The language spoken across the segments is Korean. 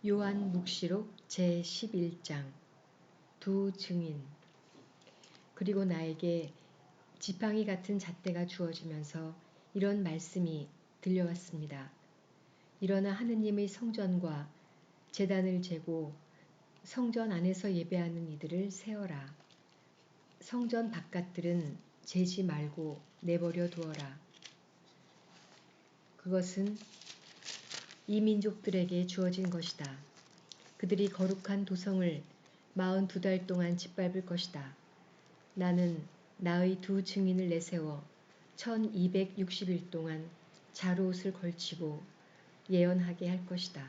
요한묵시록 제11장 두 증인. 그리고 나에게 지팡이 같은 잣대가 주어지면서 이런 말씀이 들려왔습니다. 일어나 하느님의 성전과 제단을 재고 성전 안에서 예배하는 이들을 세어라. 성전 바깥들은 재지 말고 내버려 두어라. 그것은 이 민족들에게 주어진 것이다. 그들이 거룩한 도성을 42달 동안 짓밟을 것이다. 나는 나의 두 증인을 내세워 1260일 동안 자루옷을 걸치고 예언하게 할 것이다.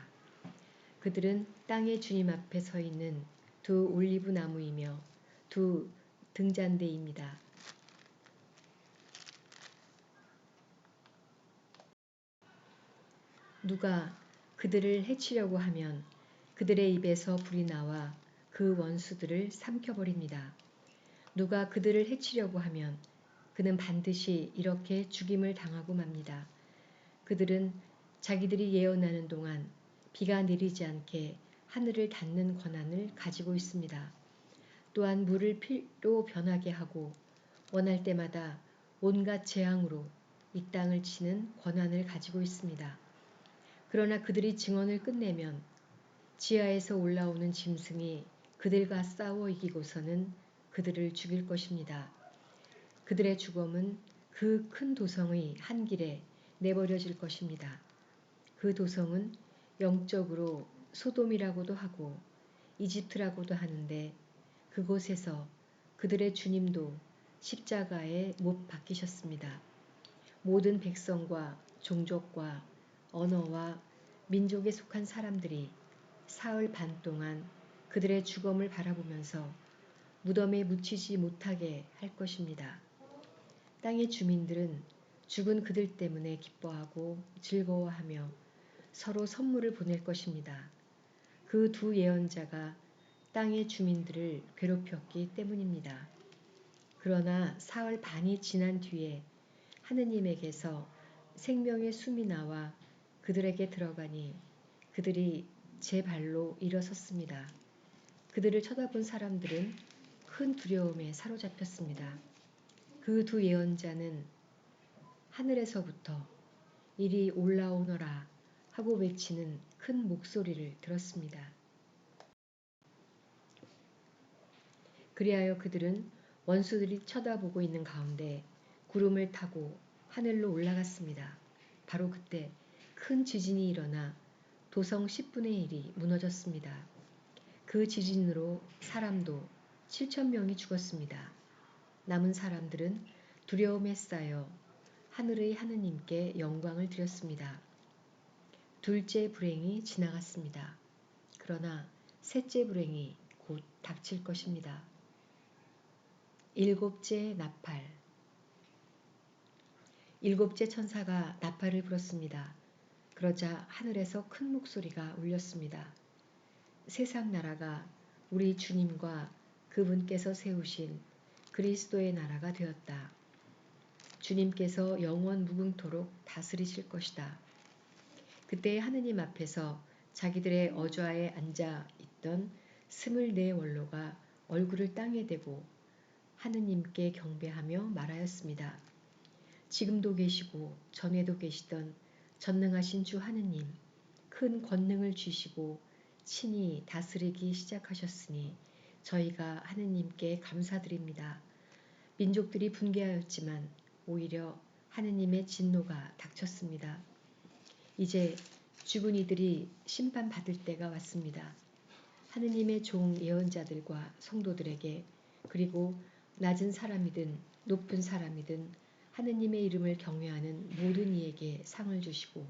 그들은 땅의 주님 앞에 서 있는 두 올리브 나무이며 두 등잔대입니다. 누가 그들을 해치려고 하면 그들의 입에서 불이 나와 그 원수들을 삼켜버립니다. 누가 그들을 해치려고 하면 그는 반드시 이렇게 죽임을 당하고 맙니다. 그들은 자기들이 예언하는 동안 비가 내리지 않게 하늘을 닫는 권한을 가지고 있습니다. 또한 물을 피로 변하게 하고 원할 때마다 온갖 재앙으로 이 땅을 치는 권한을 가지고 있습니다. 그러나 그들이 증언을 끝내면 지하에서 올라오는 짐승이 그들과 싸워 이기고서는 그들을 죽일 것입니다. 그들의 죽음은 그 큰 도성의 한 길에 내버려질 것입니다. 그 도성은 영적으로 소돔이라고도 하고 이집트라고도 하는데 그곳에서 그들의 주님도 십자가에 못 박히셨습니다. 모든 백성과 종족과 언어와 민족에 속한 사람들이 사흘 반 동안 그들의 죽음을 바라보면서 무덤에 묻히지 못하게 할 것입니다. 땅의 주민들은 죽은 그들 때문에 기뻐하고 즐거워하며 서로 선물을 보낼 것입니다. 그 두 예언자가 땅의 주민들을 괴롭혔기 때문입니다. 그러나 사흘 반이 지난 뒤에 하느님에게서 생명의 숨이 나와 그들에게 들어가니 그들이 제 발로 일어섰습니다. 그들을 쳐다본 사람들은 큰 두려움에 사로잡혔습니다. 그 두 예언자는 하늘에서부터 이리 올라오너라 하고 외치는 큰 목소리를 들었습니다. 그리하여 그들은 원수들이 쳐다보고 있는 가운데 구름을 타고 하늘로 올라갔습니다. 바로 그때 큰 지진이 일어나 도성 10분의 1이 무너졌습니다. 그 지진으로 사람도 7,000명이 죽었습니다. 남은 사람들은 두려움에 쌓여 하늘의 하느님께 영광을 드렸습니다. 둘째 불행이 지나갔습니다. 그러나 셋째 불행이 곧 닥칠 것입니다. 일곱째 나팔. 일곱째 천사가 나팔을 불었습니다. 그러자 하늘에서 큰 목소리가 울렸습니다. 세상 나라가 우리 주님과 그분께서 세우신 그리스도의 나라가 되었다. 주님께서 영원 무궁토록 다스리실 것이다. 그때 하느님 앞에서 자기들의 어좌에 앉아 있던 24원로가 얼굴을 땅에 대고 하느님께 경배하며 말하였습니다. 지금도 계시고 전에도 계시던 전능하신 주 하느님, 큰 권능을 주시고 친히 다스리기 시작하셨으니 저희가 하느님께 감사드립니다. 민족들이 분개하였지만 오히려 하느님의 진노가 닥쳤습니다. 이제 죽은 이들이 심판받을 때가 왔습니다. 하느님의 종 예언자들과 성도들에게 그리고 낮은 사람이든 높은 사람이든 하느님의 이름을 경외하는 모든 이에게 상을 주시고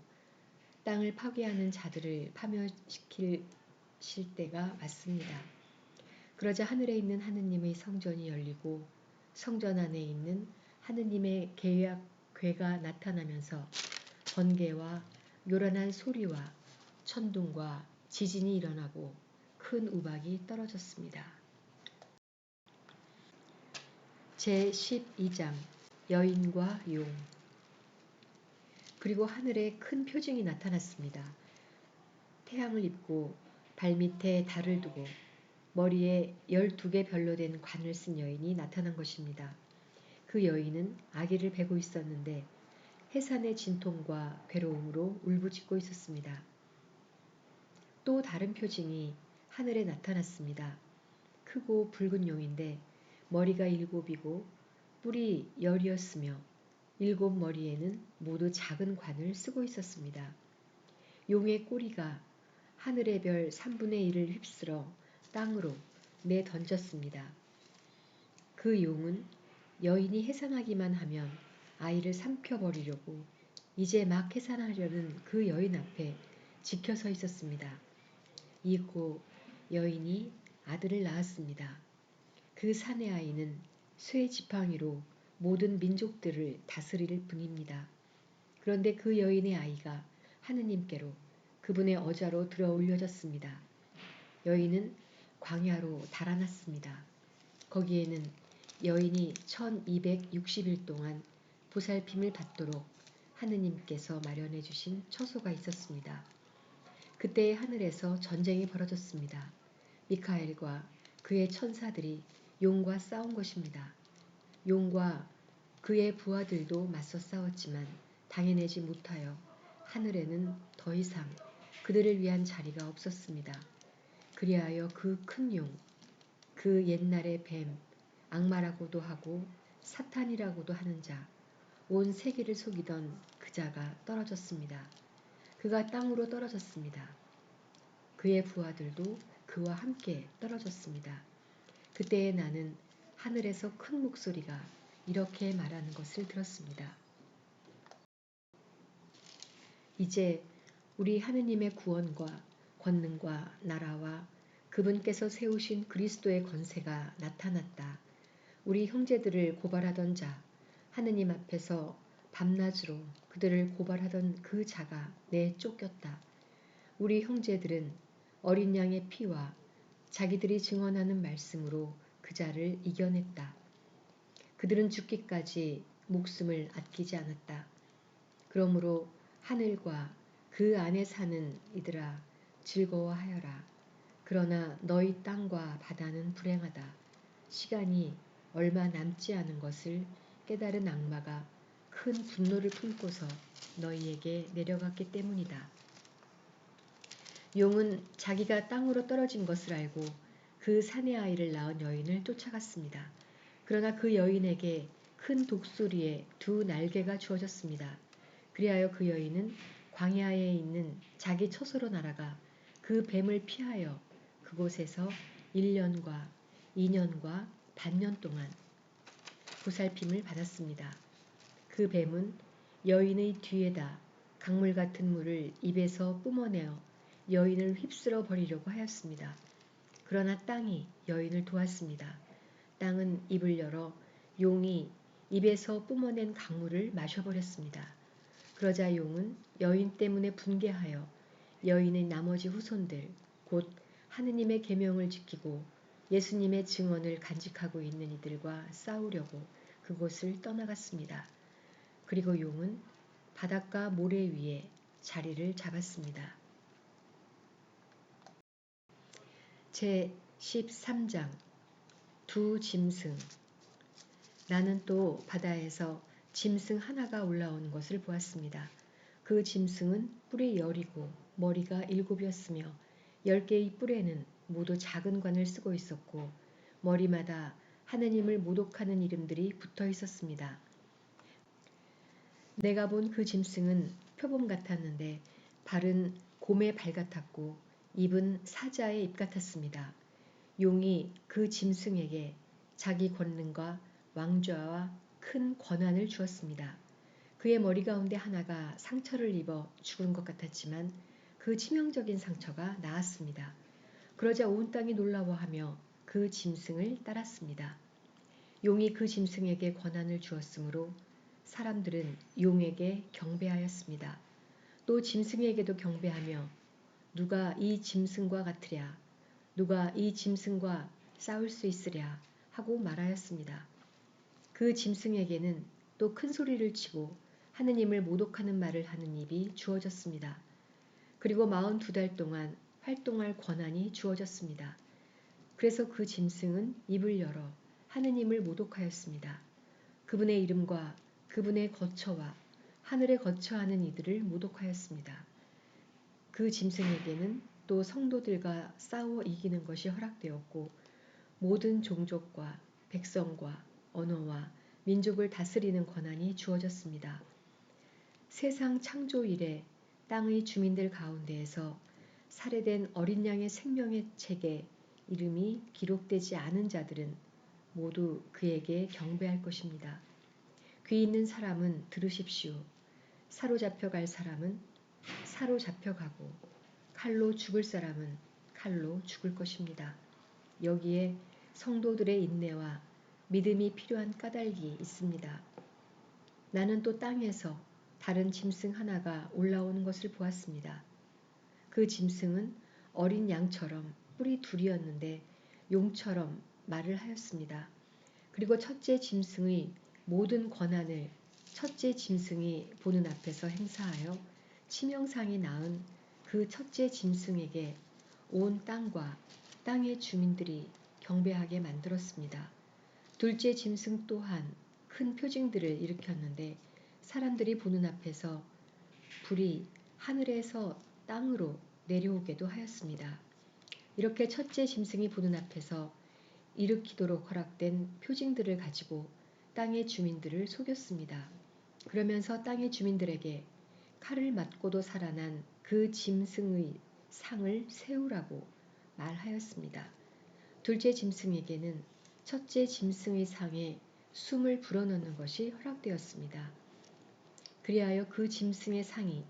땅을 파괴하는 자들을 파멸시킬 때가 왔습니다. 그러자 하늘에 있는 하느님의 성전이 열리고 성전 안에 있는 하느님의 괴가 나타나면서 번개와 요란한 소리와 천둥과 지진이 일어나고 큰 우박이 떨어졌습니다. 제12장 여인과 용. 그리고 하늘에 큰 표징이 나타났습니다. 태양을 입고 발밑에 달을 두고 머리에 12개 별로 된 관을 쓴 여인이 나타난 것입니다. 그 여인은 아기를 베고 있었는데 해산의 진통과 괴로움으로 울부짖고 있었습니다. 또 다른 표징이 하늘에 나타났습니다. 크고 붉은 용인데 머리가 7이고 뿔이 10이었으며 7머리에는 모두 작은 관을 쓰고 있었습니다. 용의 꼬리가 하늘의 별 3분의 1을 휩쓸어 땅으로 내던졌습니다. 그 용은 여인이 해산하기만 하면 아이를 삼켜버리려고 이제 막 해산하려는 그 여인 앞에 지켜서 있었습니다. 이윽고 여인이 아들을 낳았습니다. 그 사내 아이는 쇠 지팡이로 모든 민족들을 다스릴 뿐입니다. 그런데 그 여인의 아이가 하느님께로 그분의 어자로 들어 올려졌습니다. 여인은 광야로 달아났습니다. 거기에는 여인이 1260일 동안 보살핌을 받도록 하느님께서 마련해 주신 처소가 있었습니다. 그때 하늘에서 전쟁이 벌어졌습니다. 미카엘과 그의 천사들이 용과 싸운 것입니다. 용과 그의 부하들도 맞서 싸웠지만 당해내지 못하여 하늘에는 더 이상 그들을 위한 자리가 없었습니다. 그리하여 그 큰 용, 그 옛날의 뱀, 악마라고도 하고 사탄이라고도 하는 자, 온 세계를 속이던 그 자가 떨어졌습니다. 그가 땅으로 떨어졌습니다. 그의 부하들도 그와 함께 떨어졌습니다. 그때에 나는 하늘에서 큰 목소리가 이렇게 말하는 것을 들었습니다. 이제 우리 하느님의 구원과 권능과 나라와 그분께서 세우신 그리스도의 권세가 나타났다. 우리 형제들을 고발하던 자, 하느님 앞에서 밤낮으로 그들을 고발하던 그 자가 내쫓겼다. 우리 형제들은 어린 양의 피와 자기들이 증언하는 말씀으로 그 자를 이겨냈다. 그들은 죽기까지 목숨을 아끼지 않았다. 그러므로 하늘과 그 안에 사는 이들아 즐거워하여라. 그러나 너희 땅과 바다는 불행하다. 시간이 얼마 남지 않은 것을 깨달은 악마가 큰 분노를 품고서 너희에게 내려갔기 때문이다. 용은 자기가 땅으로 떨어진 것을 알고 그 사내 아이를 낳은 여인을 쫓아갔습니다. 그러나 그 여인에게 큰 독수리의 2날개가 주어졌습니다. 그리하여 그 여인은 광야에 있는 자기 처소로 날아가 그 뱀을 피하여 그곳에서 1년과 2년과 반년 동안 보살핌을 받았습니다. 그 뱀은 여인의 뒤에다 강물 같은 물을 입에서 뿜어내어 여인을 휩쓸어 버리려고 하였습니다. 그러나 땅이 여인을 도왔습니다. 땅은 입을 열어 용이 입에서 뿜어낸 강물을 마셔버렸습니다. 그러자 용은 여인 때문에 분개하여 여인의 나머지 후손들, 곧 하느님의 계명을 지키고 예수님의 증언을 간직하고 있는 이들과 싸우려고 그곳을 떠나갔습니다. 그리고 용은 바닷가 모래 위에 자리를 잡았습니다. 제13장 두 짐승. 나는 또 바다에서 짐승 하나가 올라오는 것을 보았습니다. 그 짐승은 뿔이 10이고 머리가 7이었으며 10개의 뿔에는 모두 작은 관을 쓰고 있었고 머리마다 하느님을 모독하는 이름들이 붙어 있었습니다. 내가 본 그 짐승은 표범 같았는데 발은 곰의 발 같았고 입은 사자의 입 같았습니다. 용이 그 짐승에게 자기 권능과 왕좌와 큰 권한을 주었습니다. 그의 머리 가운데 하나가 상처를 입어 죽은 것 같았지만 그 치명적인 상처가 나았습니다. 그러자 온 땅이 놀라워하며 그 짐승을 따랐습니다. 용이 그 짐승에게 권한을 주었으므로 사람들은 용에게 경배하였습니다. 또 짐승에게도 경배하며 누가 이 짐승과 같으랴, 누가 이 짐승과 싸울 수 있으랴 하고 말하였습니다. 그 짐승에게는 또 큰 소리를 치고 하느님을 모독하는 말을 하는 입이 주어졌습니다. 그리고 42달 동안 활동할 권한이 주어졌습니다. 그래서 그 짐승은 입을 열어 하느님을 모독하였습니다. 그분의 이름과 그분의 거처와 하늘에 거처하는 이들을 모독하였습니다. 그 짐승에게는 또 성도들과 싸워 이기는 것이 허락되었고 모든 종족과 백성과 언어와 민족을 다스리는 권한이 주어졌습니다. 세상 창조 이래 땅의 주민들 가운데에서 살해된 어린 양의 생명의 책에 이름이 기록되지 않은 자들은 모두 그에게 경배할 것입니다. 귀 있는 사람은 들으십시오. 사로잡혀 갈 사람은 사로잡혀 가고 칼로 죽을 사람은 칼로 죽을 것입니다. 여기에 성도들의 인내와 믿음이 필요한 까닭이 있습니다. 나는 또 땅에서 다른 짐승 하나가 올라오는 것을 보았습니다. 그 짐승은 어린 양처럼 뿔이 둘이었는데 용처럼 말을 하였습니다. 그리고 첫째 짐승의 모든 권한을 첫째 짐승이 보는 앞에서 행사하여 치명상이 낳은 그 첫째 짐승에게 온 땅과 땅의 주민들이 경배하게 만들었습니다. 둘째 짐승 또한 큰 표징들을 일으켰는데 사람들이 보는 앞에서 불이 하늘에서 땅으로 내려오게도 하였습니다. 이렇게 첫째 짐승이 보는 앞에서 일으키도록 허락된 표징들을 가지고 땅의 주민들을 속였습니다. 그러면서 땅의 주민들에게 칼을 맞고도 살아난 그 짐승의 상을 세우라고 말하였습니다. 둘째 짐승에게는 첫째 짐승의 상에 숨을 불어넣는 것이 허락되었습니다. 그리하여 그 짐승의 상이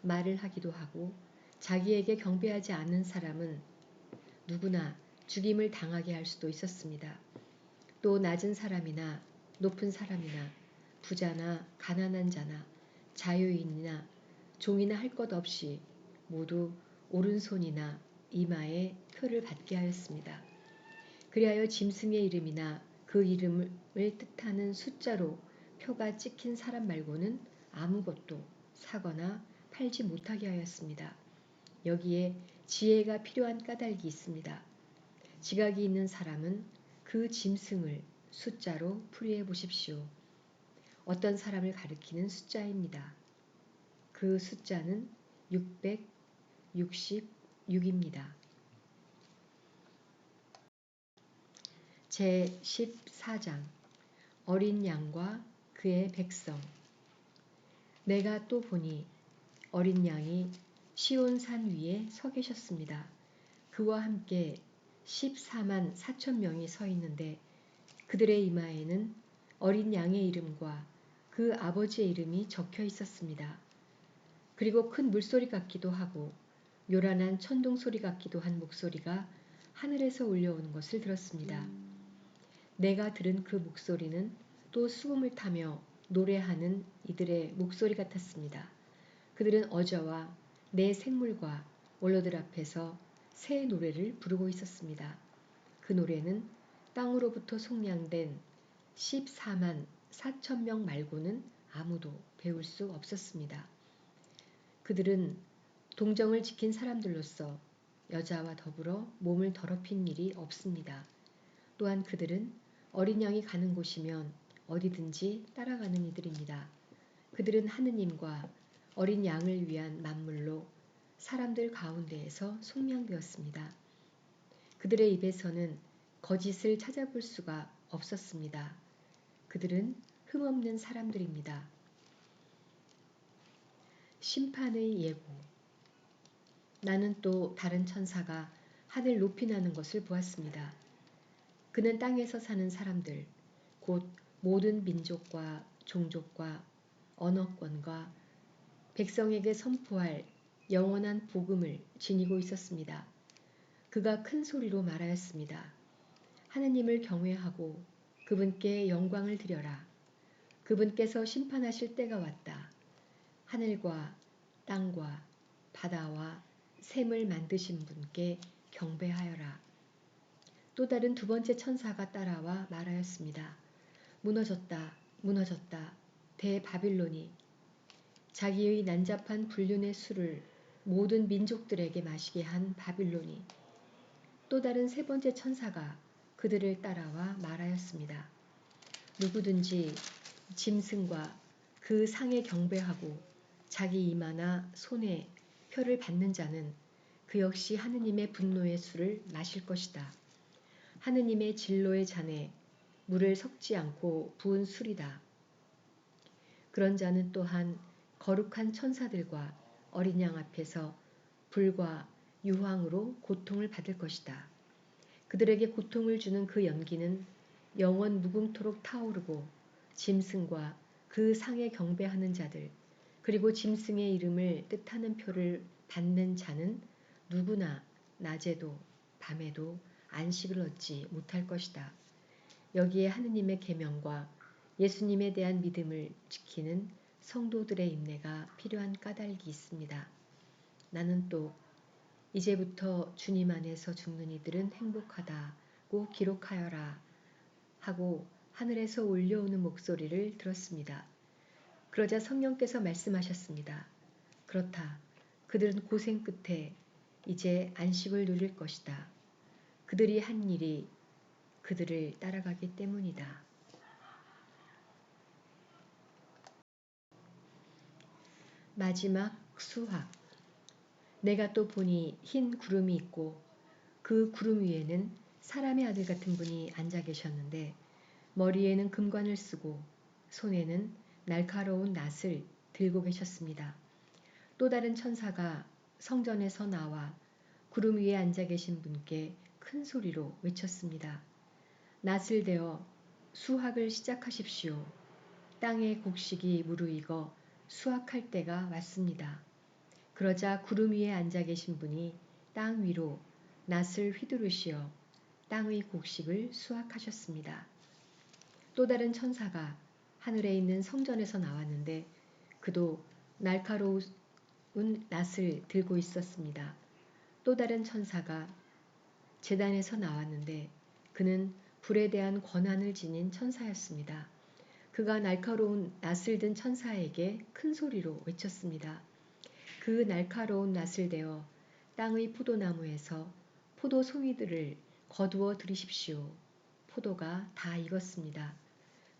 말을 하기도 하고 자기에게 경배하지 않는 사람은 누구나 죽임을 당하게 할 수도 있었습니다. 또 낮은 사람이나 높은 사람이나 부자나 가난한 자나 자유인이나 종이나 할 것 없이 모두 오른손이나 이마에 표를 받게 하였습니다. 그리하여 짐승의 이름이나 그 이름을 뜻하는 숫자로 표가 찍힌 사람 말고는 아무것도 사거나 팔지 못하게 하였습니다. 여기에 지혜가 필요한 까닭이 있습니다. 지각이 있는 사람은 그 짐승을 숫자로 풀이해 보십시오. 어떤 사람을 가리키는 숫자입니다. 그 숫자는 666입니다. 제14장 어린 양과 그의 백성. 내가 또 보니 어린 양이 시온산 위에 서 계셨습니다. 그와 함께 14만 4천 명이 서 있는데 그들의 이마에는 어린 양의 이름과 그 아버지의 이름이 적혀 있었습니다. 그리고 큰 물소리 같기도 하고 요란한 천둥 소리 같기도 한 목소리가 하늘에서 울려오는 것을 들었습니다. 내가 들은 그 목소리는 또 수금을 타며 노래하는 이들의 목소리 같았습니다. 그들은 어저와 내 생물과 원로들 앞에서 새 노래를 부르고 있었습니다. 그 노래는 땅으로부터 속량된 14만 4천 명 말고는 아무도 배울 수 없었습니다. 그들은 동정을 지킨 사람들로서 여자와 더불어 몸을 더럽힌 일이 없습니다. 또한 그들은 어린 양이 가는 곳이면 어디든지 따라가는 이들입니다. 그들은 하느님과 어린 양을 위한 만물로 사람들 가운데에서 속량되었습니다. 그들의 입에서는 거짓을 찾아볼 수가 없었습니다. 그들은 흠없는 사람들입니다. 심판의 예고. 나는 또 다른 천사가 하늘 높이 나는 것을 보았습니다. 그는 땅에서 사는 사람들, 곧 모든 민족과 종족과 언어권과 백성에게 선포할 영원한 복음을 지니고 있었습니다. 그가 큰 소리로 말하였습니다. 하느님을 경외하고 그분께 영광을 드려라. 그분께서 심판하실 때가 왔다. 하늘과 땅과 바다와 샘을 만드신 분께 경배하여라. 또 다른 두 번째 천사가 따라와 말하였습니다. 무너졌다, 무너졌다. 대바빌론이 자기의 난잡한 불륜의 수를 모든 민족들에게 마시게 한 바빌론이 또 다른 세 번째 천사가 그들을 따라와 말하였습니다. 누구든지 짐승과 그 상에 경배하고 자기 이마나 손에 표를 받는 자는 그 역시 하느님의 분노의 술을 마실 것이다. 하느님의 진노의 잔에 물을 섞지 않고 부은 술이다. 그런 자는 또한 거룩한 천사들과 어린 양 앞에서 불과 유황으로 고통을 받을 것이다. 그들에게 고통을 주는 그 연기는 영원 무궁토록 타오르고 짐승과 그 상에 경배하는 자들 그리고 짐승의 이름을 뜻하는 표를 받는 자는 누구나 낮에도 밤에도 안식을 얻지 못할 것이다. 여기에 하느님의 계명과 예수님에 대한 믿음을 지키는 성도들의 인내가 필요한 까닭이 있습니다. 나는 또 이제부터 주님 안에서 죽는 이들은 행복하다고 기록하여라 하고 하늘에서 올려오는 목소리를 들었습니다. 그러자 성령께서 말씀하셨습니다. 그렇다. 그들은 고생 끝에 이제 안식을 누릴 것이다. 그들이 한 일이 그들을 따라가기 때문이다. 마지막 수확. 내가 또 보니 흰 구름이 있고 그 구름 위에는 사람의 아들 같은 분이 앉아 계셨는데 머리에는 금관을 쓰고 손에는 날카로운 낫을 들고 계셨습니다. 또 다른 천사가 성전에서 나와 구름 위에 앉아 계신 분께 큰 소리로 외쳤습니다. 낫을 대어 수확을 시작하십시오. 땅의 곡식이 무르익어 수확할 때가 왔습니다. 그러자 구름 위에 앉아 계신 분이 땅 위로 낫을 휘두르시어 땅의 곡식을 수확하셨습니다. 또 다른 천사가 하늘에 있는 성전에서 나왔는데 그도 날카로운 낫을 들고 있었습니다. 또 다른 천사가 제단에서 나왔는데 그는 불에 대한 권한을 지닌 천사였습니다. 그가 날카로운 낫을 든 천사에게 큰 소리로 외쳤습니다. 그 날카로운 낫을 대어 땅의 포도나무에서 포도 송이들을 거두어 들이십시오. 포도가 다 익었습니다.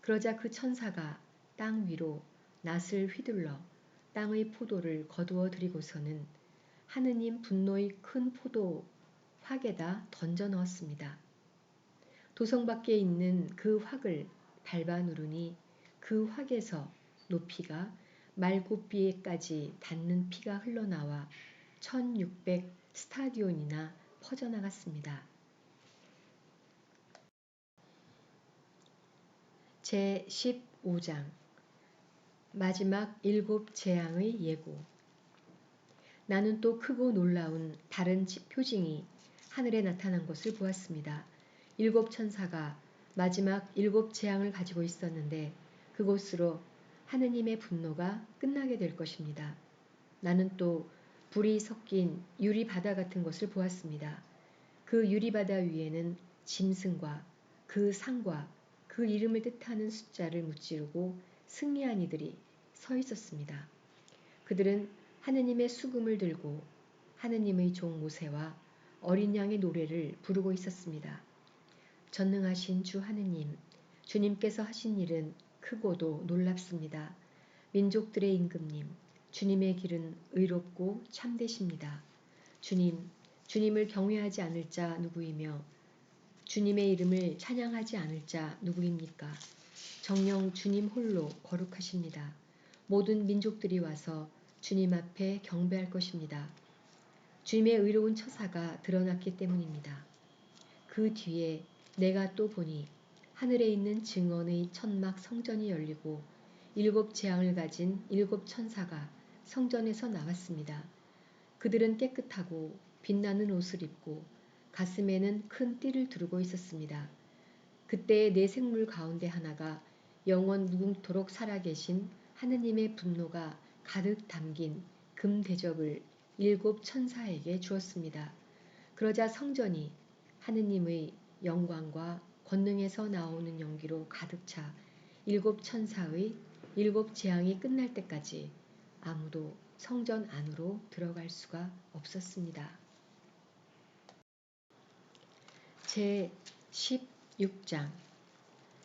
그러자 그 천사가 땅 위로 낫을 휘둘러 땅의 포도를 거두어 들이고서는 하느님 분노의 큰 포도 확에다 던져 넣었습니다. 도성 밖에 있는 그 확을 밟아 누르니 그 확에서 높이가 말굽비에까지 닿는 피가 흘러나와 1600 스타디온이나 퍼져나갔습니다. 제15장 마지막 7 재앙의 예고. 나는 또 크고 놀라운 다른 표징이 하늘에 나타난 것을 보았습니다. 7 천사가 마지막 7 재앙을 가지고 있었는데 그곳으로 하느님의 분노가 끝나게 될 것입니다. 나는 또 불이 섞인 유리바다 같은 것을 보았습니다. 그 유리바다 위에는 짐승과 그 상과 그 이름을 뜻하는 숫자를 무찌르고 승리한 이들이 서 있었습니다. 그들은 하느님의 수금을 들고 하느님의 종 모세와 어린 양의 노래를 부르고 있었습니다. 전능하신 주 하느님, 주님께서 하신 일은 크고도 놀랍습니다. 민족들의 임금님, 주님의 길은 의롭고 참되십니다. 주님, 주님을 경외하지 않을 자 누구이며 주님의 이름을 찬양하지 않을 자 누구입니까? 정녕 주님 홀로 거룩하십니다. 모든 민족들이 와서 주님 앞에 경배할 것입니다. 주님의 의로운 처사가 드러났기 때문입니다. 그 뒤에 내가 또 보니 하늘에 있는 증언의 천막 성전이 열리고 7 재앙을 가진 7 천사가 성전에서 나왔습니다. 그들은 깨끗하고 빛나는 옷을 입고 가슴에는 큰 띠를 두르고 있었습니다. 그때의 네 생물 가운데 하나가 영원 무궁토록 살아계신 하느님의 분노가 가득 담긴 금 대접을 7 천사에게 주었습니다. 그러자 성전이 하느님의 영광과 권능에서 나오는 연기로 가득 차 7 천사의 7 재앙이 끝날 때까지 아무도 성전 안으로 들어갈 수가 없었습니다. 제 16장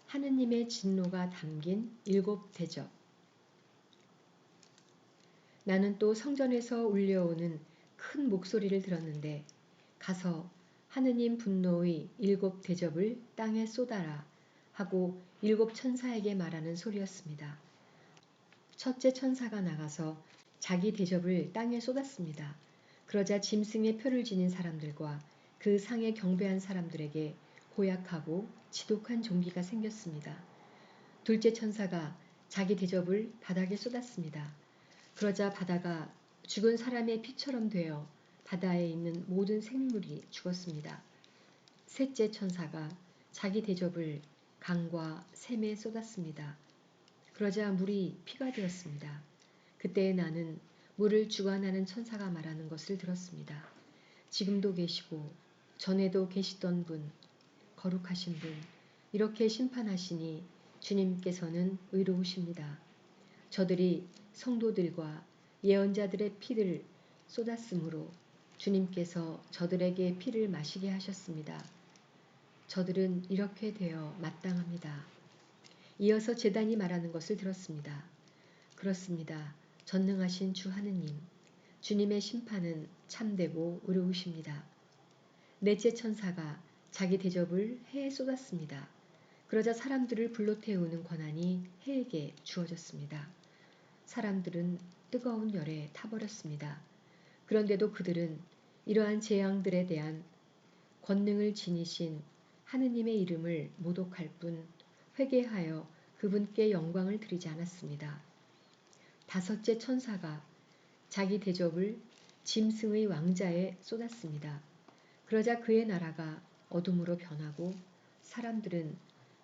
하느님의 진노가 담긴 7대접. 나는 또 성전에서 울려오는 큰 목소리를 들었는데 가서 하느님 분노의 7대접을 땅에 쏟아라 하고 7천사에게 말하는 소리였습니다. 첫째 천사가 나가서 자기 대접을 땅에 쏟았습니다. 그러자 짐승의 표를 지닌 사람들과 그 상에 경배한 사람들에게 고약하고 지독한 종기가 생겼습니다. 둘째 천사가 자기 대접을 바닥에 쏟았습니다. 그러자 바다가 죽은 사람의 피처럼 되어 바다에 있는 모든 생물이 죽었습니다. 셋째 천사가 자기 대접을 강과 샘에 쏟았습니다. 그러자 물이 피가 되었습니다. 그때 나는 물을 주관하는 천사가 말하는 것을 들었습니다. 지금도 계시고 전에도 계시던 분, 거룩하신 분, 이렇게 심판하시니 주님께서는 의로우십니다. 저들이 성도들과 예언자들의 피를 쏟았으므로 주님께서 저들에게 피를 마시게 하셨습니다. 저들은 이렇게 되어 마땅합니다. 이어서 제단이 말하는 것을 들었습니다. 그렇습니다. 전능하신 주 하느님, 주님의 심판은 참되고 의로우십니다. 넷째 천사가 자기 대접을 해에 쏟았습니다. 그러자 사람들을 불로 태우는 권한이 해에게 주어졌습니다. 사람들은 뜨거운 열에 타버렸습니다. 그런데도 그들은 이러한 재앙들에 대한 권능을 지니신 하느님의 이름을 모독할 뿐 회개하여 그분께 영광을 드리지 않았습니다. 다섯째 천사가 자기 대접을 짐승의 왕자에 쏟았습니다. 그러자 그의 나라가 어둠으로 변하고 사람들은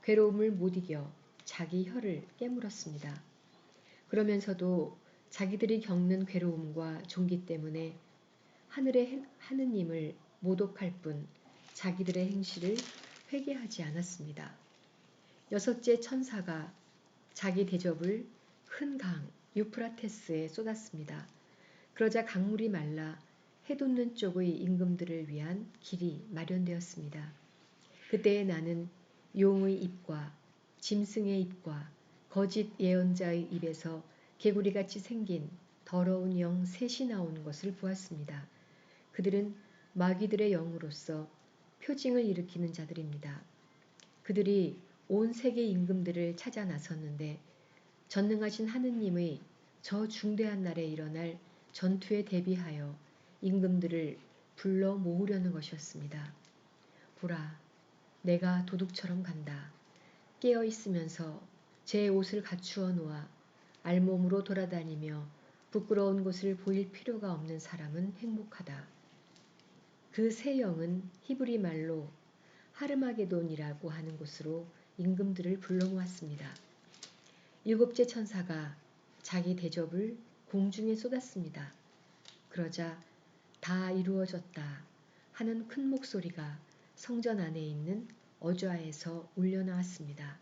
괴로움을 못 이겨 자기 혀를 깨물었습니다. 그러면서도 자기들이 겪는 괴로움과 종기 때문에 하늘의 하느님을 모독할 뿐 자기들의 행실을 회개하지 않았습니다. 여섯째 천사가 자기 대접을 큰 강 유프라테스에 쏟았습니다. 그러자 강물이 말라 해돋는 쪽의 임금들을 위한 길이 마련되었습니다. 그때에 나는 용의 입과 짐승의 입과 거짓 예언자의 입에서 개구리같이 생긴 더러운 영 셋이 나오는 것을 보았습니다. 그들은 마귀들의 영으로서 표징을 일으키는 자들입니다. 그들이 온 세계 임금들을 찾아 나섰는데 전능하신 하느님의 저 중대한 날에 일어날 전투에 대비하여 임금들을 불러 모으려는 것이었습니다. 보라, 내가 도둑처럼 간다. 깨어 있으면서 제 옷을 갖추어 놓아 알몸으로 돌아다니며 부끄러운 곳을 보일 필요가 없는 사람은 행복하다. 그 새 영은 히브리 말로 하르마게돈이라고 하는 곳으로 임금들을 불러 모았습니다. 일곱째 천사가 자기 대접을 공중에 쏟았습니다. 그러자 다 이루어졌다 하는 큰 목소리가 성전 안에 있는 어좌에서 울려 나왔습니다.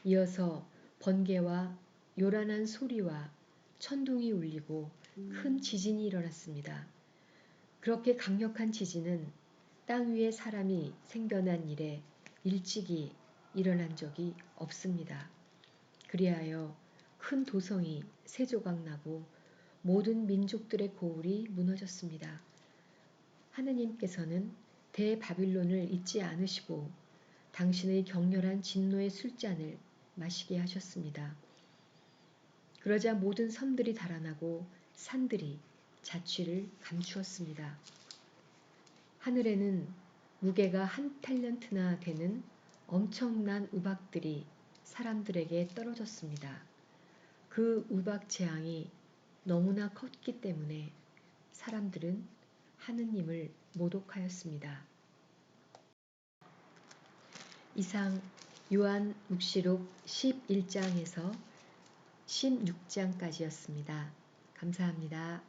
이어서 번개와 요란한 소리와 천둥이 울리고 큰 지진이 일어났습니다. 그렇게 강력한 지진은 땅 위에 사람이 생겨난 이래 일찍이 일어난 적이 없습니다. 그리하여 큰 도성이 세 조각 나고 모든 민족들의 고울이 무너졌습니다. 하느님께서는 대바빌론을 잊지 않으시고 당신의 격렬한 진노의 술잔을 마시게 하셨습니다. 그러자 모든 섬들이 달아나고 산들이 자취를 감추었습니다. 하늘에는 무게가 1 탤런트나 되는 엄청난 우박들이 사람들에게 떨어졌습니다. 그 우박 재앙이 너무나 컸기 때문에 사람들은 하느님을 모독하였습니다. 이상 요한묵시록 11장에서 16장까지였습니다. 감사합니다.